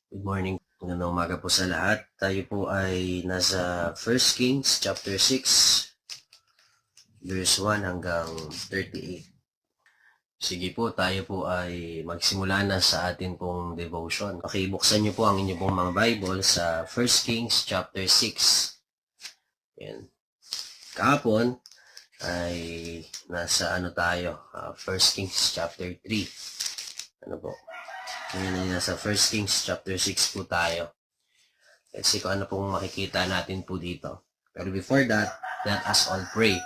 Good morning. Magandang umaga po sa lahat. Tayo po ay nasa 1 Kings chapter 6, verse 1 hanggang 38. Sige po, tayo po ay magsimula na sa atin pong devotion. Okay, buksan niyo po ang inyong pong mga Bible sa 1 Kings chapter 6. Yan. Kahapon ay nasa tayo, 1 Kings chapter 3. Ano po? Ngayon ay nasa 1 Kings chapter 6 po tayo. Let's see kung ano pong makikita natin po dito. Pero before that, let us all pray.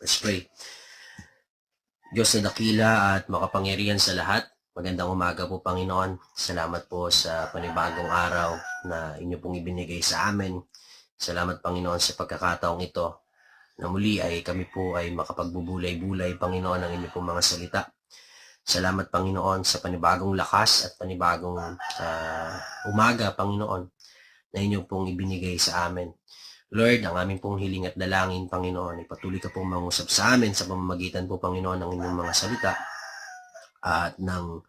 Let's pray. Diyos na dakila at makapangyarihan sa lahat, magandang umaga po Panginoon. Salamat po sa panibagong araw na inyo pong ibinigay sa amin. Salamat Panginoon sa pagkakataong ito na muli ay kami po ay makapagbubulay-bulay Panginoon ng inyong pong mga salita. Salamat Panginoon sa panibagong lakas at panibagong umaga Panginoon na inyong pong ibinigay sa amin. Lord, ang aming pong hiling at dalangin, Panginoon, ipatuloy ka pong mangusap sa amin sa pamamagitan po, Panginoon, ng inyong mga salita at ng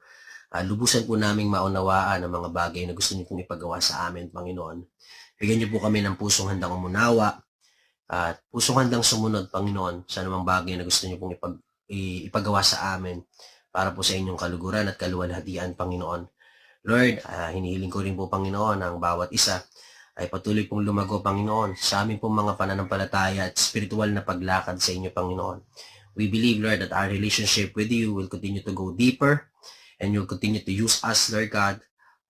lubusan po naming maunawaan ang mga bagay na gusto niyo pong ipagawa sa amin, Panginoon. Bigyan niyo po kami ng pusong handang umunawa at pusong handang sumunod, Panginoon, sa anumang bagay na gusto niyo pong ipagawa sa amin para po sa inyong kaluguran at kaluwalhatian, Panginoon. Lord, hinihiling ko rin po, Panginoon, ang bawat isa ay patuloy pong lumago, Panginoon, sa aming pong mga pananampalataya at spiritual na paglakad sa inyo, Panginoon. We believe, Lord, that our relationship with you will continue to go deeper and you'll continue to use us, Lord God,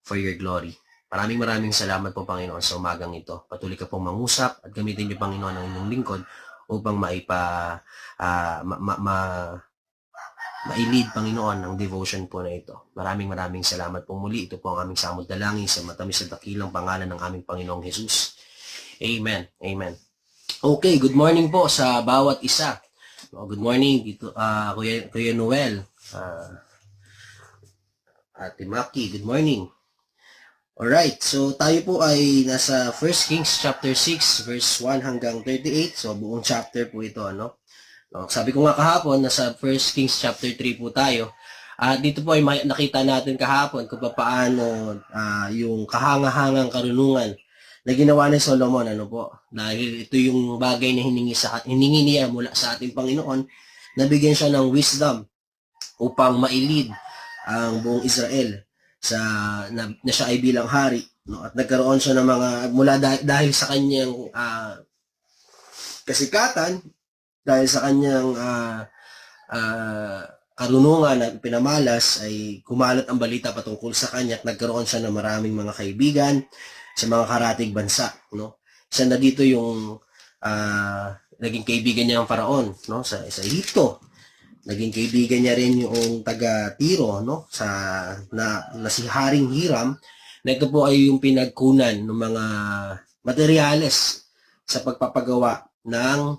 for your glory. Maraming salamat po, Panginoon, sa umagang ito. Patuloy ka pong mangusap at gamitin niyo, Panginoon, ang inyong lingkod upang ma-lead, Panginoon, ang devotion po na ito. Maraming salamat po muli. Ito po ang aming samod dalangin sa matamis at dakilang pangalan ng aming Panginoong Jesus. Amen. Amen. Okay, good morning po sa bawat isa. Good morning, dito, Kuya Noel, Ate Maki, good morning. Alright, so tayo po ay nasa 1 Kings chapter 6, verse 1 hanggang 38. So buong chapter po ito, ano? Sabi ko nga kahapon, nasa 1 Kings chapter 3 po tayo. Dito po ay nakita natin kahapon kung paano yung kahangahangang karunungan na ginawa ni Solomon, ano po. Dahil ito yung bagay na hiningi niya mula sa ating Panginoon, nabigyan siya ng wisdom upang mailid ang buong Israel na siya ay bilang hari. No? At nagkaroon siya ng mga, dahil sa kanyang kasikatan, dahil sa kanyang karunungan na pinamalas ay kumalat ang balita patungkol sa kanya at nagkaroon siya ng maraming mga kaibigan sa mga karatig bansa, no? Siya na dito yung naging kaibigan niya ang Faraon, no? Sa Ehipto. Naging kaibigan niya rin yung taga Tiro, no? Na si Haring Hiram, na ito po ay yung pinagkunan ng mga materyales sa pagpapagawa ng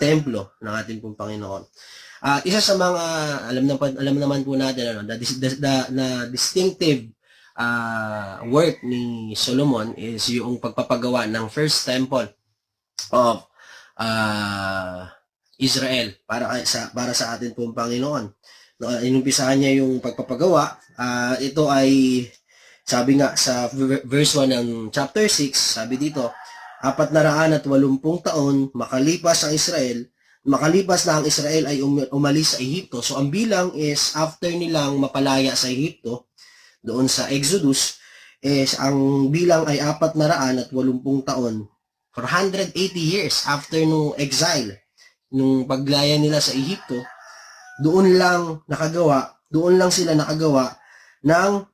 templo ng ating pong Panginoon. Isa sa mga alam naman po natin, ano, the distinctive work ni Solomon is yung pagpapagawa ng first temple of Israel para sa ating pong Panginoon. No, inumpisahan niya yung pagpapagawa. Ito ay sabi nga sa verse 1 ng chapter 6, sabi dito, 480 taon makalipas na ang Israel ay umalis sa Ehipto. So ang bilang is after nilang mapalaya sa Ehipto, doon sa Exodus, is ang bilang ay 480 taon. 480 years after nung exile, nung paglaya nila sa Ehipto, doon lang sila nakagawa ng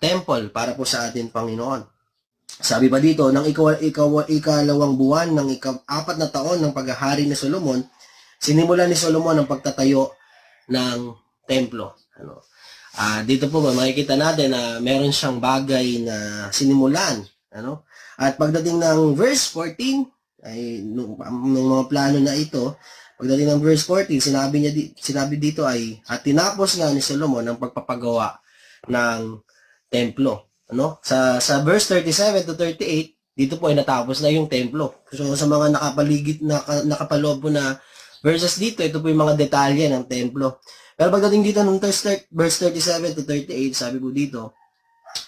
temple para po sa ating Panginoon. Sabi pa dito, ng ikalawang buwan ng ika-4 na taon ng paghahari ni Solomon, sinimulan ni Solomon ang pagtatayo ng templo. Ano? Dito po ba makikita natin na meron siyang bagay na sinimulan. Ano? At pagdating ng verse 14, ay nung mga plano na ito, pagdating ng verse 14, sinabi dito ay, at tinapos nga ni Solomon ang pagpapagawa ng templo. Ano? Sa verse 37 to 38, dito po ay natapos na yung templo. So sa mga nakapaloob po na verses dito, ito po yung mga detalye ng templo. Pero pagdating dito ng verse 37 to 38, sabi po dito,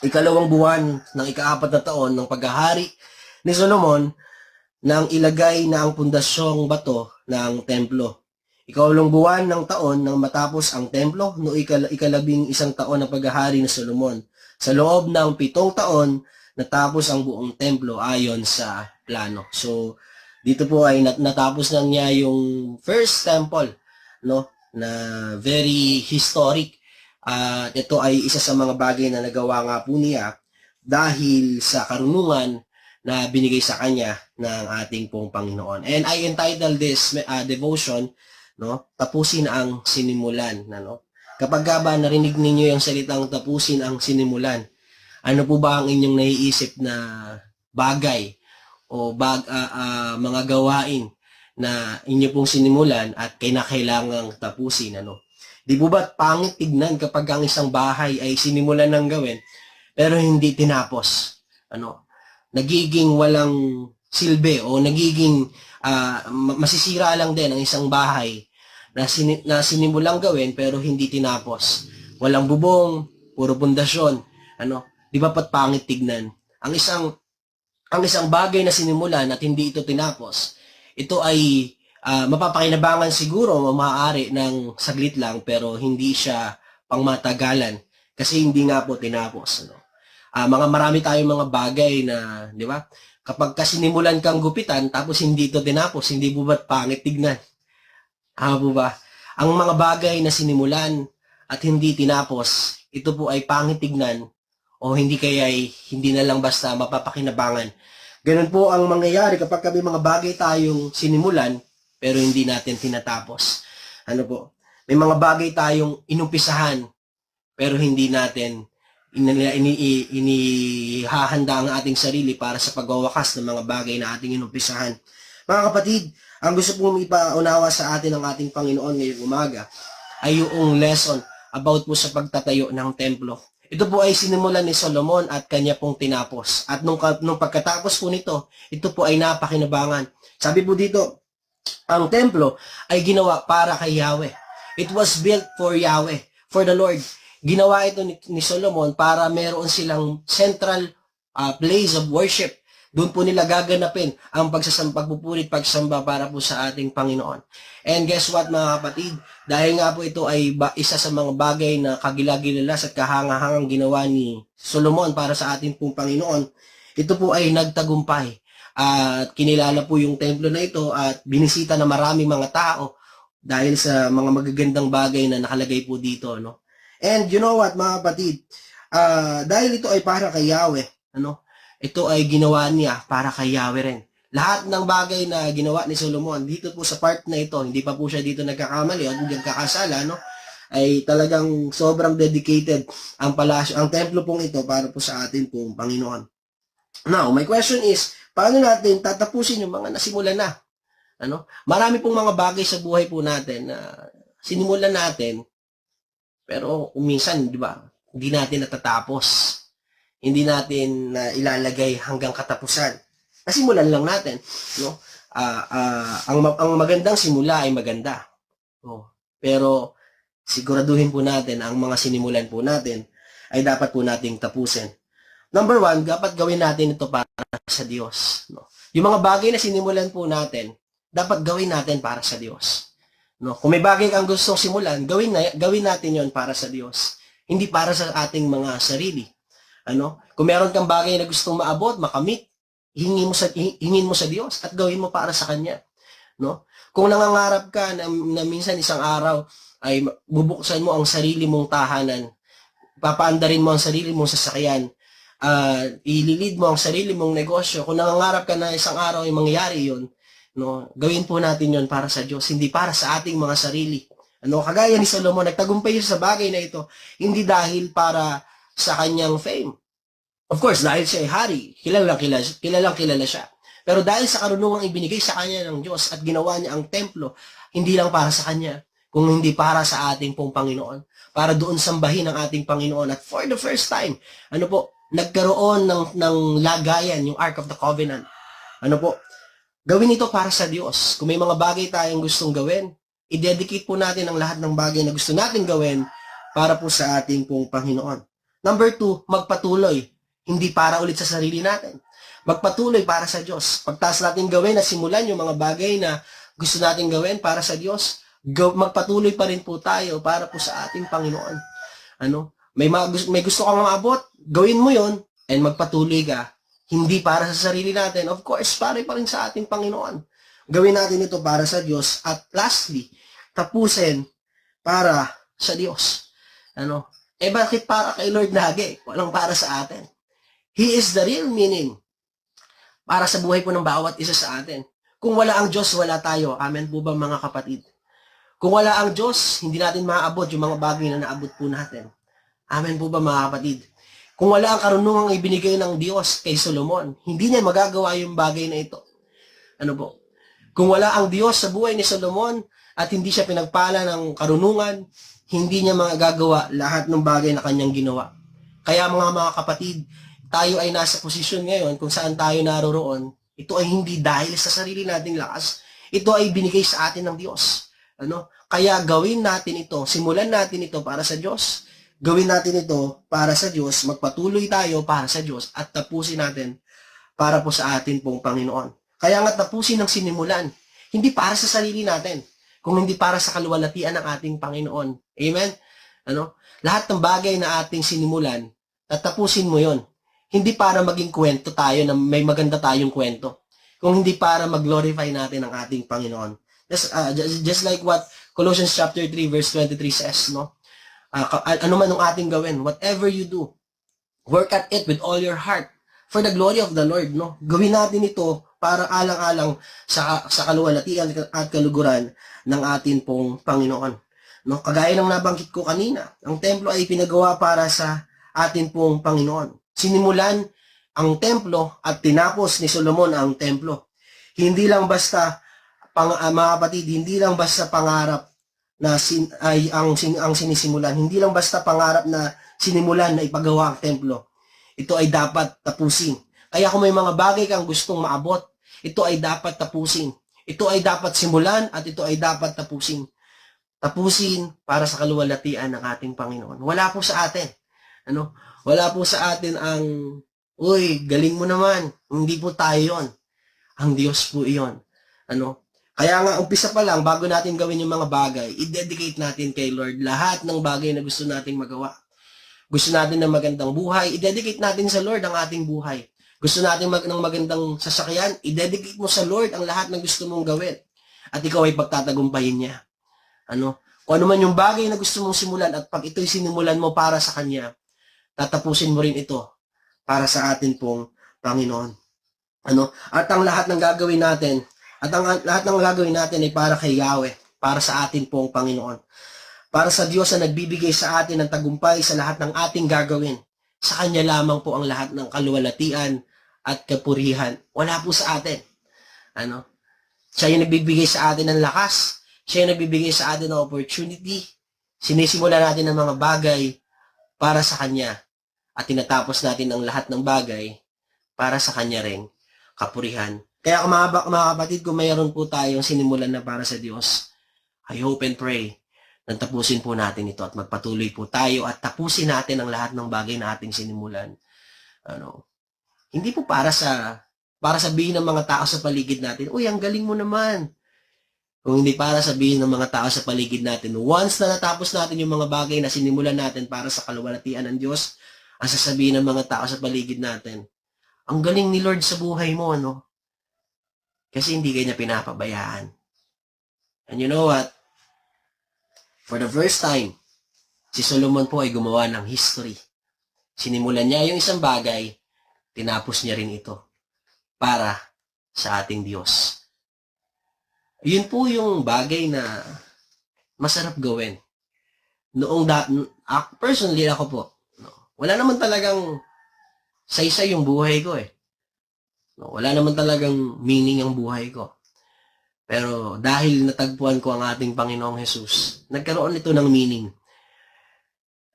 ikalawang buwan ng ika-4 na taon ng paghahari ni Solomon nang ilagay na ang pundasyong bato ng templo. Ikalawang buwan ng taon nang matapos ang templo, no ikalabing isang taon ng paghahari ni Solomon. Sa loob ng 7 taon, natapos ang buong templo ayon sa plano. So, dito po ay natapos na niya yung first temple, no, na very historic. At ito ay isa sa mga bagay na nagawa nga po niya dahil sa karunungan na binigay sa kanya ng ating pong Panginoon. And I entitled this devotion, no, tapusin ang sinimulan, no? Kapag ba narinig ninyo yung salitang tapusin ang sinimulan, ano po ba ang inyong naiisip na bagay o mga gawain na inyo pong sinimulan at kinakailangang tapusin, ano? Di po ba pangit tignan kapag ang isang bahay ay sinimulan ng gawin pero hindi tinapos? Ano? Nagiging walang silbi o nagiging masisira lang din ang isang bahay na sinimulang gawin pero hindi tinapos. Walang bubong, puro pundasyon. Ano? Di ba pangit tignan? Ang isang bagay na sinimulan at hindi ito tinapos, ito ay mapapakinabangan siguro maaari ng saglit lang pero hindi siya pangmatagalan kasi hindi nga po tinapos. Ano? Marami tayong mga bagay na, di ba? Kapag sinimulan kang gupitan tapos hindi ito tinapos, hindi po ba pangit tignan? Po ba? Ang mga bagay na sinimulan at hindi tinapos, ito po ay pangit tignan o hindi kaya ay hindi na lang basta mapapakinabangan. Ganun po ang mangyayari kapag kami mga bagay tayong sinimulan pero hindi natin tinatapos. Ano po? May mga bagay tayong inumpisahan pero hindi natin inihahanda ang ating sarili para sa pagwawakas ng mga bagay na ating inumpisahan. Mga kapatid, ang gusto pong ipaunawa sa atin ng ating Panginoon ngayong umaga ay yung lesson about po sa pagtatayo ng templo. Ito po ay sinimulan ni Solomon at kanya pong tinapos. At nung pagkatapos po nito, ito po ay napakinabangan. Sabi po dito, ang templo ay ginawa para kay Yahweh. It was built for Yahweh, for the Lord. Ginawa ito ni Solomon para meron silang central place of worship. Doon po nila gaganapin ang pagpupurit, pagsamba para po sa ating Panginoon. And guess what mga kapatid? Dahil nga po ito ay isa sa mga bagay na kagilagilalas at kahangahangang ginawa ni Solomon para sa ating pong Panginoon, ito po ay nagtagumpay. At kinilala po yung templo na ito at binisita na maraming mga tao dahil sa mga magagandang bagay na nakalagay po dito, no? And you know what mga kapatid? Dahil ito ay para kay Yahweh, ano? Ito ay ginawa niya para kay Yahweh rin. Lahat ng bagay na ginawa ni Solomon, dito po sa part na ito, hindi pa po siya dito nagkakamali o nagkakasala, no? Ay talagang sobrang dedicated ang palasyo, ang templo pong ito para po sa atin pong Panginoon. Now, my question is, paano natin tatapusin yung mga nasimulan na? Ano? Marami pong mga bagay sa buhay po natin na sinimulan natin, pero minsan, di ba, hindi natin natatapos. Hindi natin ilalagay hanggang katapusan. Nasimulan lang natin, no? Ang magandang simula ay maganda. Oh, pero siguraduhin po natin ang mga sinimulan po natin ay dapat po nating tapusin. Number 1, dapat gawin natin ito para sa Diyos, no? Yung mga bagay na sinimulan po natin, dapat gawin natin para sa Diyos. No? Kung may bagay kang gustong simulan, gawin natin 'yon para sa Diyos, hindi para sa ating mga sarili. Ano? Kung meron kang bagay na gustong maabot, makamit, hingin mo sa Diyos at gawin mo para sa Kanya. No? Kung nangangarap ka na minsan isang araw ay bubuksan mo ang sarili mong tahanan, papaandarin mo ang sarili mong sasakyan, ililid mo ang sarili mong negosyo, kung nangangarap ka na isang araw ay mangyari yun, no? Gawin po natin yon para sa Diyos, hindi para sa ating mga sarili. Ano? Kagaya ni Solomon, nagtagumpay siya sa bagay na ito, hindi dahil para sa kanyang fame. Of course, dahil siya ay hari, kilalang kilala siya. Pero dahil sa karunungang ibinigay sa kanya ng Diyos at ginawa niya ang templo, hindi lang para sa kanya, kung hindi para sa ating pong Panginoon. Para doon sambahin ang ating Panginoon. At for the first time, ano po, nagkaroon ng lagayan, yung Ark of the Covenant. Ano po, gawin ito para sa Diyos. Kung may mga bagay tayong gustong gawin, I-dedicate po natin ang lahat ng bagay na gusto natin gawin para po sa ating pong Panginoon. Number 2, magpatuloy. Hindi para ulit sa sarili natin. Magpatuloy para sa Diyos. Pagtas natin gawin at simulan yung mga bagay na gusto natin gawin para sa Diyos, magpatuloy pa rin po tayo para po sa ating Panginoon. May gusto kang maabot, gawin mo yon and magpatuloy ka. Hindi para sa sarili natin. Of course, para pa rin sa ating Panginoon. Gawin natin ito para sa Diyos. At lastly, tapusin para sa Diyos. Bakit para kay Lord lagi? Walang para sa atin. He is the real meaning para sa buhay po ng bawat isa sa atin. Kung wala ang Diyos, wala tayo. Amen po ba mga kapatid? Kung wala ang Diyos, hindi natin maaabot yung mga bagay na naabot po natin. Amen po ba mga kapatid? Kung wala ang karunungang ibinigay ng Diyos kay Solomon, hindi niya magagawa yung bagay na ito. Kung wala ang Diyos sa buhay ni Solomon at hindi siya pinagpala ng karunungan, hindi niya magagawa lahat ng bagay na kanyang ginawa. Kaya mga kapatid, tayo ay nasa posisyon ngayon kung saan tayo naroroon. Ito ay hindi dahil sa sarili nating lakas. Ito ay binigay sa atin ng Diyos. Kaya gawin natin ito, simulan natin ito para sa Diyos. Gawin natin ito para sa Diyos, magpatuloy tayo para sa Diyos at tapusin natin para po sa atin pong Panginoon. Kaya nga tapusin ang sinimulan, hindi para sa sarili natin, kung hindi para sa kaluwalhatian ng ating Panginoon. Amen? Lahat ng bagay na ating sinimulan, tatapusin mo yon. Hindi para maging kwento tayo na may maganda tayong kwento, kung hindi para mag-glorify natin ang ating Panginoon. Just like what Colossians chapter 3 verse 23 says, ano man ang ating gawin, whatever you do, work at it with all your heart for the glory of the Lord. Gawin natin ito para alang-alang sa kaluwalhatian at kaluguran ng atin pong Panginoon. Kagaya ng nabanggit ko kanina, ang templo ay pinagawa para sa atin pong Panginoon. Sinimulan ang templo at tinapos ni Solomon ang templo. Hindi lang basta mga kapatid, hindi lang basta pangarap na ang sinisimulan. Hindi lang basta pangarap na sinimulan na ipagawa ang templo. Ito ay dapat tapusin. Kaya kung may mga bagay kang gustong maabot, ito ay dapat tapusin. Ito ay dapat simulan at ito ay dapat tapusin. Tapusin para sa kaluwalhatian ng ating Panginoon. Wala po sa atin. Wala po sa atin ang, uy, galing mo naman. Hindi po tayo yon. Ang Diyos po iyon. Kaya nga, umpisa pa lang, bago natin gawin yung mga bagay, i-dedicate natin kay Lord lahat ng bagay na gusto nating magawa. Gusto natin ng magandang buhay, i-dedicate natin sa Lord ang ating buhay. Gusto natin ng magandang sasakyan, i-dedicate mo sa Lord ang lahat ng gusto mong gawin. At ikaw ay pagtatagumpayin niya. Kung ano man yung bagay na gusto mong simulan at pag ito'y sinimulan mo para sa Kanya, tatapusin mo rin ito para sa atin pong Panginoon. At ang lahat ng gagawin natin, ay para kay Yahweh, para sa atin pong Panginoon. Para sa Diyos na nagbibigay sa atin ng tagumpay sa lahat ng ating gagawin. Sa Kanya lamang po ang lahat ng kaluwalhatian at kapurihan. Wala po sa atin. Siya yung nagbibigay sa atin ng lakas. Siya yung nagbibigay sa atin ng opportunity. Sinisimula natin ang mga bagay para sa Kanya. At tinatapos natin ang lahat ng bagay para sa Kanya ring kapurihan. Kaya mga kapatid, kung mayroon po tayong sinimulan na para sa Diyos, I hope and pray na tapusin po natin ito at magpatuloy po tayo at tapusin natin ang lahat ng bagay na ating sinimulan. Hindi po para sabihin ng mga tao sa paligid natin, uy, ang galing mo naman. Kung hindi para sabihin ng mga tao sa paligid natin, once na natapos natin yung mga bagay na sinimulan natin para sa kaluwalhatian ng Diyos, ang sasabihin ng mga tao sa paligid natin, ang galing ni Lord sa buhay mo, Kasi hindi kanya pinapabayaan. And you know what? For the first time, si Solomon po ay gumawa ng history. Sinimulan niya yung isang bagay, tinapos niya rin ito para sa ating Diyos. Yun po yung bagay na masarap gawin. Personally ako po, wala naman talagang saysay yung buhay ko . Wala naman talagang meaning ang buhay ko. Pero dahil natagpuan ko ang ating Panginoong Jesus, nagkaroon ito ng meaning.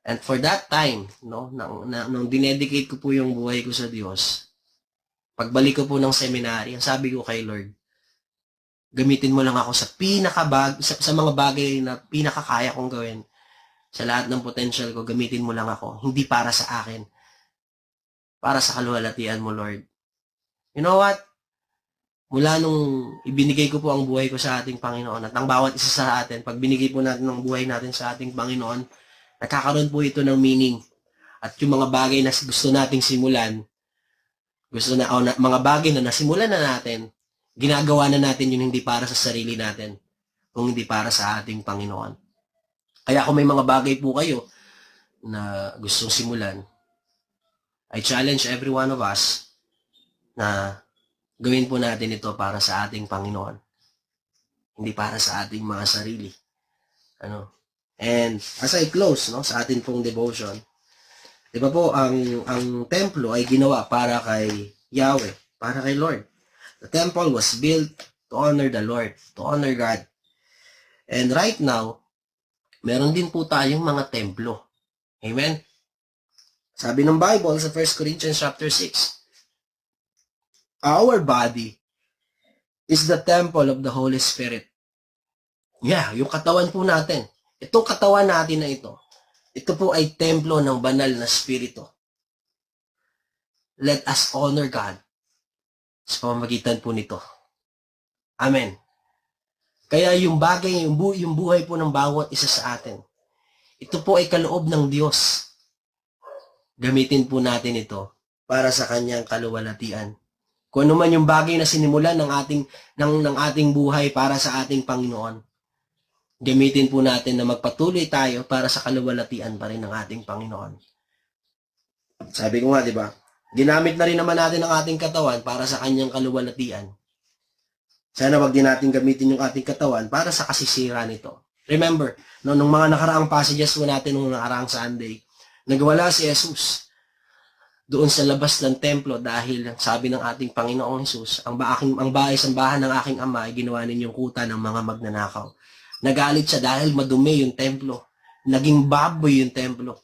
And for that time, nung dinedicate ko po yung buhay ko sa Diyos, pagbalik ko po ng seminary, ang sabi ko kay Lord, Gamitin mo lang ako sa mga bagay na pinakakaya kong gawin. Sa lahat ng potential ko, gamitin mo lang ako. Hindi para sa akin. Para sa kaluwalhatian mo, Lord. You know what? Mula nung ibinigay ko po ang buhay ko sa ating Panginoon at ang bawat isa sa atin, pag binigay po natin ang buhay natin sa ating Panginoon, nagkakaroon po ito ng meaning. At yung mga bagay na gusto nating simulan, mga bagay na nasimulan na natin, ginagawa na natin yun hindi para sa sarili natin, kung hindi para sa ating Panginoon. Kaya kung may mga bagay po kayo na gustong simulan, I challenge every one of us na gawin po natin ito para sa ating Panginoon. Hindi para sa ating mga sarili. And as I close, sa ating pong devotion, di ba po, ang templo ay ginawa para kay Yahweh, para kay Lord. The temple was built to honor the Lord, to honor God. And right now, meron din po tayong mga templo. Amen? Sabi ng Bible sa 1 Corinthians chapter 6, our body is the temple of the Holy Spirit. Yeah, yung katawan po natin. Itong katawan natin na ito po ay templo ng banal na Espiritu. Let us honor God sa pamamagitan po nito. Amen. Kaya yung bagay, yung buhay po ng bawat isa sa atin, ito po ay kaloob ng Diyos. Gamitin po natin ito para sa kanyang kaluwalhatian. Kung ano man yung bagay na sinimulan ng ating buhay para sa ating Panginoon, gamitin po natin na magpatuloy tayo para sa kaluwalhatian pa rin ng ating Panginoon. Sabi ko nga, di ba? Ginamit na rin naman natin ang ating katawan para sa kanyang kaluwalhatian. Sana wag din natin gamitin yung ating katawan para sa kasisira nito. Remember, nung mga nakaraang passages po natin nung nakaraang Sunday, nagwala si Jesus doon sa labas ng templo dahil sabi ng ating Panginoong Jesus, ang sambahan ng aking ama ay ginawa ninyong kuta ng mga magnanakaw. Nagalit siya dahil madumi yung templo. Naging baboy yung templo.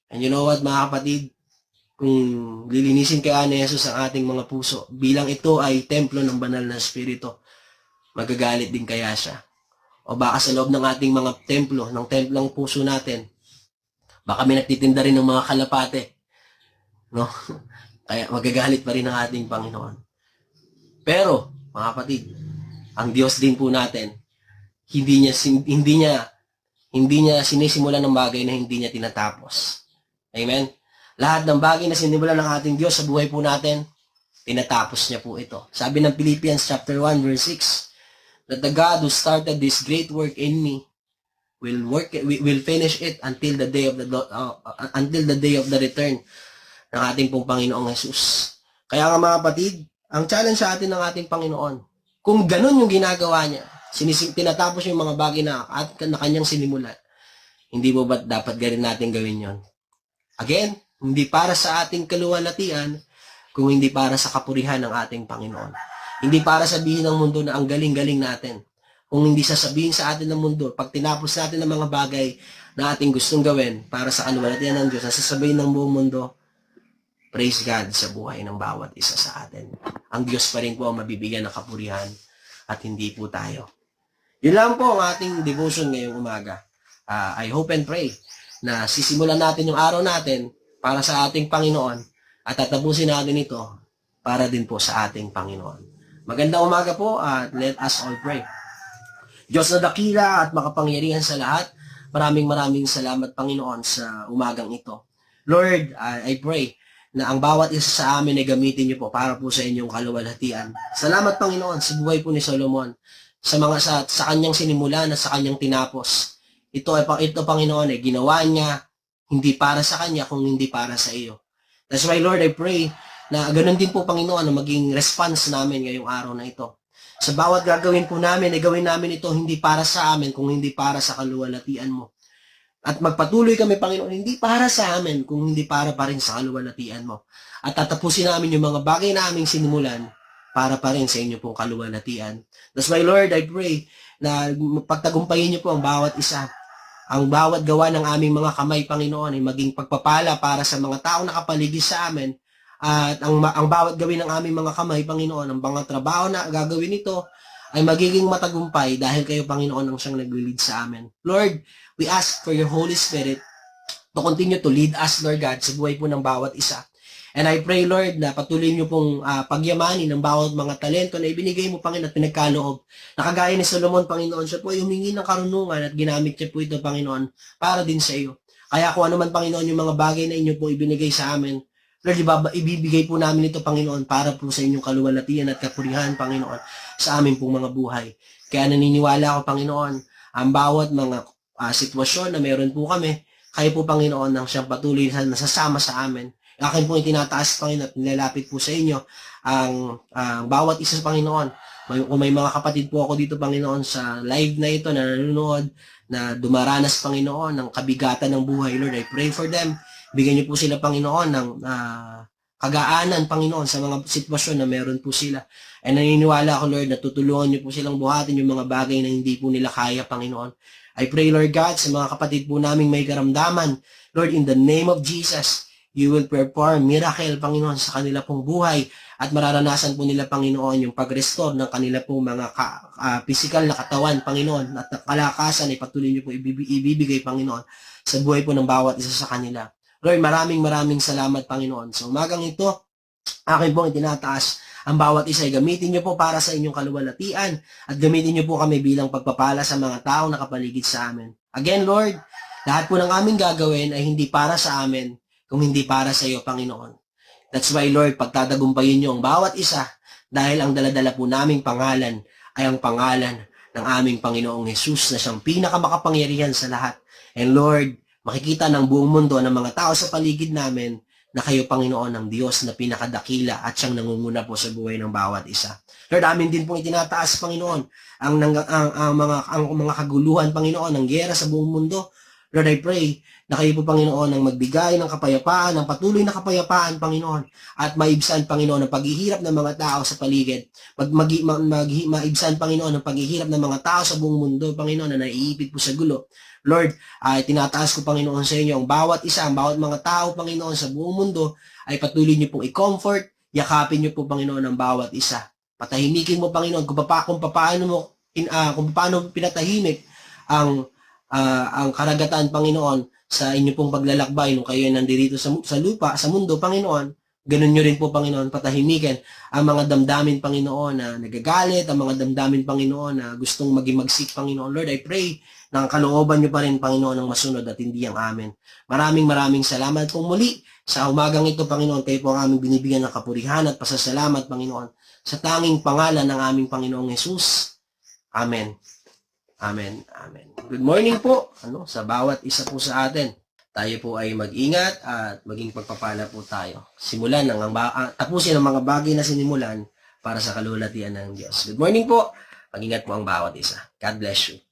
And you know what, mga kapatid? Kung lilinisin kaya ni Jesus ang ating mga puso, bilang ito ay templo ng banal na Espiritu, magagalit din kaya siya. O baka sa loob ng ating mga templo, ng templo ng puso natin, baka may nagtitinda rin ng mga kalapate. No? Kaya magagalit pa rin ang ating Panginoon. Pero, mga kapatid, ang Diyos din po natin, hindi niya sinisimulan ng bagay na hindi niya tinatapos. Amen? Lahat ng bagay na sinimulan ng ating Diyos sa buhay po natin, tinatapos niya po ito. Sabi ng Philippians chapter 1 verse 6, that the God who started this great work in me will finish it until the day of the return ng ating pong Panginoong Jesus. Kaya nga mga kapatid, ang challenge sa atin ng ating Panginoon, kung ganun yung ginagawa niya, tinatapos yung mga bagay na kanyang sinimulan, hindi mo ba dapat garin natin gawin yon? Again, hindi para sa ating kaluwalhatian, kung hindi para sa kapurihan ng ating Panginoon. Hindi para sabihin ng mundo na ang galing-galing natin. Kung hindi sasabihin sa atin ng mundo, pag tinapos natin ang mga bagay na ating gustong gawin para sa kaluwalhatian ng Diyos, na sasabihin ng buong mundo, praise God sa buhay ng bawat isa sa atin. Ang Diyos pa rin po ang mabibigyan ng kapurihan at hindi po tayo. Yun lang po ang ating devotion ngayong umaga. I hope and pray na sisimulan natin yung araw natin para sa ating Panginoon at tatapusin natin ito para din po sa ating Panginoon. Magandang umaga po at let us all pray. Diyos na dakila at makapangyarihan sa lahat, maraming salamat Panginoon sa umagang ito. Lord, I pray na ang bawat isa sa amin ay gamitin niyo po para po sa inyong kaluwalhatian. Salamat Panginoon sa buhay po ni Solomon, sa kanyang sinimulan at sa kanyang tinapos. Ito Panginoon ay ginawa niya hindi para sa kanya kung hindi para sa iyo. That's why Lord, I pray na ganoon din po Panginoon na maging response namin ngayong araw na ito. Sa bawat gagawin po namin, ay gawin namin ito hindi para sa amin kung hindi para sa kaluwalhatian mo. At magpatuloy kami, Panginoon, hindi para sa amin, kung hindi para pa rin sa kaluwalhatian mo. At tatapusin namin yung mga bagay na aming sinimulan para pa rin sa inyo pong kaluwalhatian. That's why, Lord, I pray na pagtagumpayin niyo po ang bawat isa. Ang bawat gawa ng aming mga kamay, Panginoon, ay maging pagpapala para sa mga taong nakapaligid sa amin. At ang bawat gawin ng aming mga kamay, Panginoon, ang mga trabaho na gagawin nito, ay magiging matagumpay dahil kayo, Panginoon, ang siyang nag-lead sa amin. Lord, we ask for your Holy Spirit to continue to lead us, Lord God, sa buhay po ng bawat isa. And I pray, Lord, na patuloy niyo pong pagyamanin ng bawat mga talento na ibinigay mo, Panginoon, at pinagkaloob. Nakagaya ni Solomon, Panginoon, siya po ay humingi ng karunungan at ginamit niya po ito, Panginoon, para din sa iyo. Kaya kung ano man, Panginoon, yung mga bagay na inyo po ibinigay sa amin, Lord, ibibigay po namin ito, Panginoon, para po sa inyong kaluwalhatian at kapurihan, Panginoon, sa amin pong mga buhay. Kaya naniniwala ako, Panginoon, ang bawat mga sitwasyon na meron po kami, kayo po, Panginoon, ang siyang patuloy na nasasama sa amin. Akin po itinataas, Panginoon, at nilalapit po sa inyo ang bawat isa sa Panginoon. Kung may mga kapatid po ako dito, Panginoon, sa live na ito na nanonood, na dumaranas, Panginoon, ng kabigatan ng buhay, Lord, I pray for them. Bigyan niyo po sila, Panginoon, ng kagaanan, Panginoon, sa mga sitwasyon na meron po sila. And naniniwala ako, Lord, na tutulungan niyo po silang buhatin yung mga bagay na hindi po nila kaya, Panginoon. I pray, Lord God, sa mga kapatid po naming may karamdaman, Lord, in the name of Jesus, you will perform miracle, Panginoon, sa kanila pong buhay at mararanasan po nila, Panginoon, yung pag-restore ng kanila pong mga physical na katawan, Panginoon, at kalakasan ay patuloy niyo po ibibigay, Panginoon, sa buhay po ng bawat isa sa kanila. Lord, maraming salamat, Panginoon. Sa umagang ito, akin pong itinataas ang bawat isa ay gamitin niyo po para sa inyong kaluwalhatian at gamitin niyo po kami bilang pagpapala sa mga taong nakapaligid sa amin. Again, Lord, lahat po ng aming gagawin ay hindi para sa amin, kung hindi para sa iyo, Panginoon. That's why, Lord, pagtatagumpayin niyo ang bawat isa dahil ang daladala po naming pangalan ay ang pangalan ng aming Panginoong Jesus na siyang pinakamakapangyarihan sa lahat. And Lord, makikita ng buong mundo ng mga tao sa paligid namin na kayo, Panginoon, ang Diyos na pinakadakila at siyang nangunguna po sa buhay ng bawat isa. Lord, amin din pong itinataas, Panginoon, ang mga kaguluhan, Panginoon, ng giyera sa buong mundo. Lord, I pray na kayo po, Panginoon, ang magbigay ng kapayapaan, ng patuloy na kapayapaan, Panginoon, at maibsan, Panginoon, ang paghihirap ng mga tao sa paligid. Maibsan, Panginoon, ang paghihirap ng mga tao sa buong mundo, Panginoon, na naiipit po sa gulo. Lord, tinataas ko, Panginoon, sa inyo ang bawat isa, ang bawat mga tao, Panginoon, sa buong mundo, ay patuloy niyo pong i-comfort, yakapin niyo po, Panginoon, ang bawat isa. Patahimikin mo, Panginoon, kung paano pinatahimik ang karagatan, Panginoon, sa inyo pong paglalakbay nung kayo ay nandito sa lupa, sa mundo, Panginoon, ganun nyo rin po, Panginoon, patahimikin ang mga damdamin, Panginoon, na nagagalit, ang mga damdamin, Panginoon, na gustong magimagsik, Panginoon. Lord, I pray na ang kalooban nyo pa rin, Panginoon, ang masunod at hindi ang amin. Maraming salamat pong muli sa umagang ito, Panginoon. Kayo po ang aming binibigyan ng kapurihan at pasasalamat, Panginoon, sa tanging pangalan ng aming Panginoong Jesus. Amen. Amen. Amen. Good morning po sa bawat isa po sa atin. Tayo po ay mag-ingat at maging pagpapala po tayo. Tapusin ang mga bagay na sinimulan para sa kaluwalhatian ng Diyos. Good morning po. Mag-ingat po ang bawat isa. God bless you.